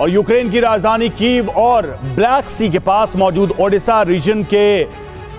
और यूक्रेन की राजधानी कीव और ब्लैक सी के पास मौजूद ओडेसा रीजन के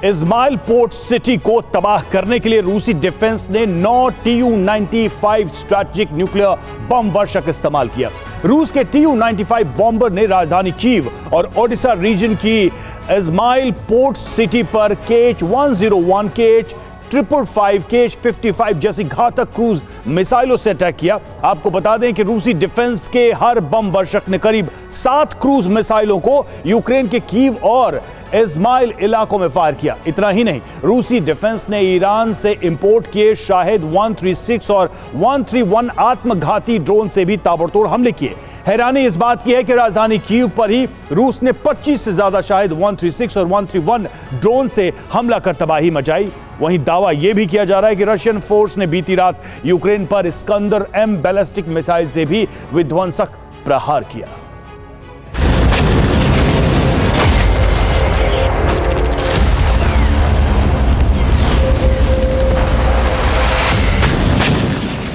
इज़माइल पोर्ट सिटी को तबाह करने के लिए रूसी डिफेंस ने 9 Tu-95 स्ट्रैटेजिक न्यूक्लियर बम वर्षक इस्तेमाल किया। रूस के Tu-95 बॉम्बर ने राजधानी कीव और ओडेसा रीजन की इज़माइल पोर्ट सिटी पर Kh-101, Kh-555, Kh-55 जैसी घातक क्रूज मिसाइलों से अटैक किया। आपको बता दें कि रूसी डिफेंस के हर बम वर्षक ने करीब 7 क्रूज मिसाइलों को यूक्रेन के कीव और इज़माइल इलाकों में फायर किया। इतना ही नहीं, रूसी डिफेंस ने ईरान से इंपोर्ट किए शाहिद 136 और 131 आत्मघाती ड्रोन से भी ताबड़तोड़ हमले किए। हैरानी इस बात की है कि राजधानी कीव पर ही रूस ने 25 से ज्यादा शाहिद 136 और 131 ड्रोन से हमला कर तबाही मचाई। वहीं दावा यह भी किया जा रहा है कि रशियन फोर्स ने बीती रात यूक्रेन पर इस्कंदर M बैलिस्टिक मिसाइल से भी विध्वंसक प्रहार किया।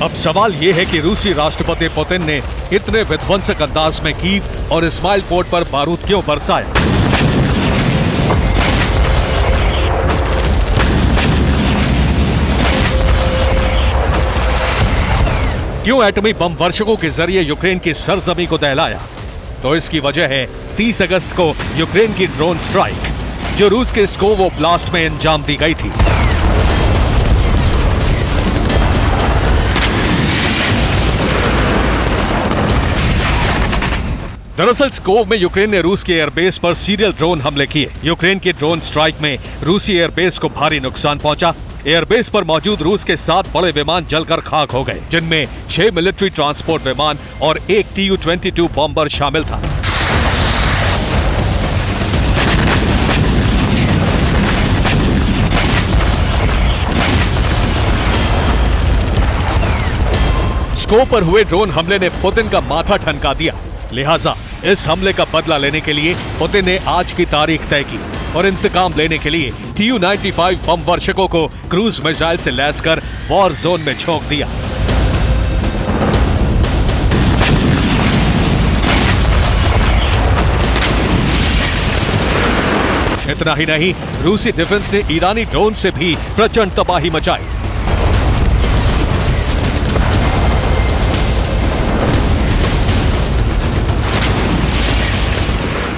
अब सवाल यह है कि रूसी राष्ट्रपति पुतिन ने इतने विध्वंसक अंदाज में कीव और इज़माइल पोर्ट पर बारूद क्यों बरसाया? क्यों एटमी बम वर्षकों के जरिए यूक्रेन की सरजमी को दहलाया? तो इसकी वजह है 30 अगस्त को यूक्रेन की ड्रोन स्ट्राइक, जो रूस के स्कोवो ब्लास्ट में अंजाम दी गई थी। दरअसल स्कोव में यूक्रेन ने रूस के एयरबेस पर सीरियल ड्रोन हमले किए। यूक्रेन की ड्रोन स्ट्राइक में रूसी एयरबेस को भारी नुकसान पहुंचा। एयरबेस पर मौजूद रूस के 7 बड़े विमान जलकर खाक हो गए, जिनमें 6 मिलिट्री ट्रांसपोर्ट विमान और 1 Tu-22 बॉम्बर शामिल था। स्कोव पर हुए ड्रोन हमले ने पुतिन का माथा ठनका दिया। लिहाजा इस हमले का बदला लेने के लिए पुतिन ने आज की तारीख तय की और इंतकाम लेने के लिए Tu-95 बम वर्षकों को क्रूज मिसाइल से लैस कर वॉर जोन में झोंक दिया। इतना ही नहीं, रूसी डिफेंस ने ईरानी ड्रोन से भी प्रचंड तबाही मचाई।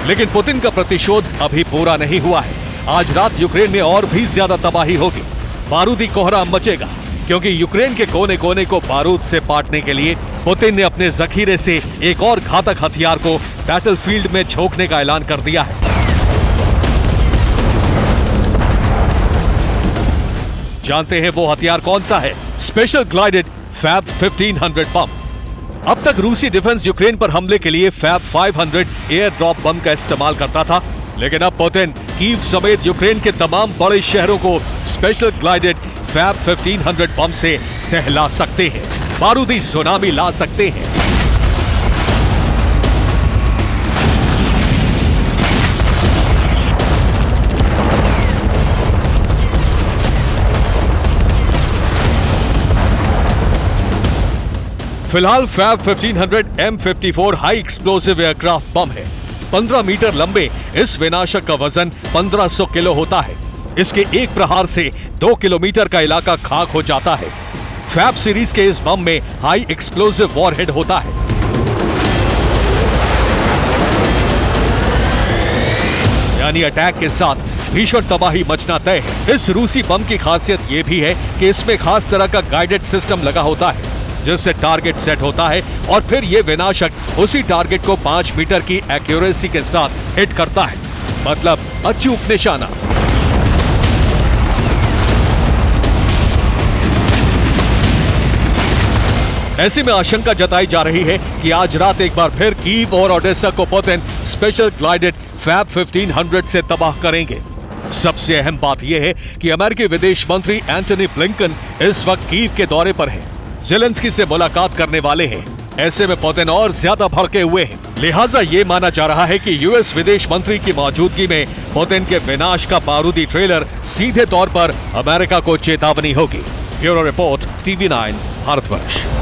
लेकिन पुतिन का प्रतिशोध अभी पूरा नहीं हुआ है। आज रात यूक्रेन में और भी ज्यादा तबाही होगी। बारूदी कोहराम मचेगा, क्योंकि यूक्रेन के कोने कोने को बारूद से पाटने के लिए पुतिन ने अपने जखीरे से एक और घातक हथियार को बैटलफील्ड में झोंकने का ऐलान कर दिया है। जानते हैं वो हथियार कौन सा है? स्पेशल ग्लाइडेड फैब 1500 बम। अब तक रूसी डिफेंस यूक्रेन पर हमले के लिए फैब 500 एयर ड्रॉप बम का इस्तेमाल करता था, लेकिन अब पुतिन कीव समेत यूक्रेन के तमाम बड़े शहरों को स्पेशल ग्लाइडेड फैब 1500 बम से दहला सकते हैं, बारूदी सुनामी ला सकते हैं। फिलहाल FAB 1500 M54 high explosive aircraft bomb है। 15 मीटर लंबे इस विनाशक का वजन 1500 किलो होता है। इसके एक प्रहार से 2 किलोमीटर का इलाका खाक हो जाता है। फैब सीरीज के इस बम में हाई एक्सप्लोसिव वॉरहेड होता है। यानी अटैक के साथ भीषण तबाही मचना तय है। इस रूसी बम की खासियत यह भी है कि इसमें खास तरह का गाइडेड सिस्टम लगा होता है, जिससे टारगेट सेट होता है और फिर यह विनाशक उसी टारगेट को 5 मीटर की एक्यूरेसी के साथ हिट करता है, मतलब अचूक निशाना। ऐसे में आशंका जताई जा रही है कि आज रात एक बार फिर कीव और ओडेसा को पुतिन स्पेशल ग्लाइडेड फैब 1500 से तबाह करेंगे। सबसे अहम बात यह है कि अमेरिकी विदेश मंत्री एंटनी ब्लिंकन इस वक्त कीव के दौरे पर हैं, ज़ेलेंस्की से मुलाकात करने वाले हैं। ऐसे में पुतिन और ज्यादा भड़के हुए हैं। लिहाजा ये माना जा रहा है कि यूएस विदेश मंत्री की मौजूदगी में पुतिन के विनाश का बारूदी ट्रेलर सीधे तौर पर अमेरिका को चेतावनी होगी। Bureau report, TV9 Bharatvarsh.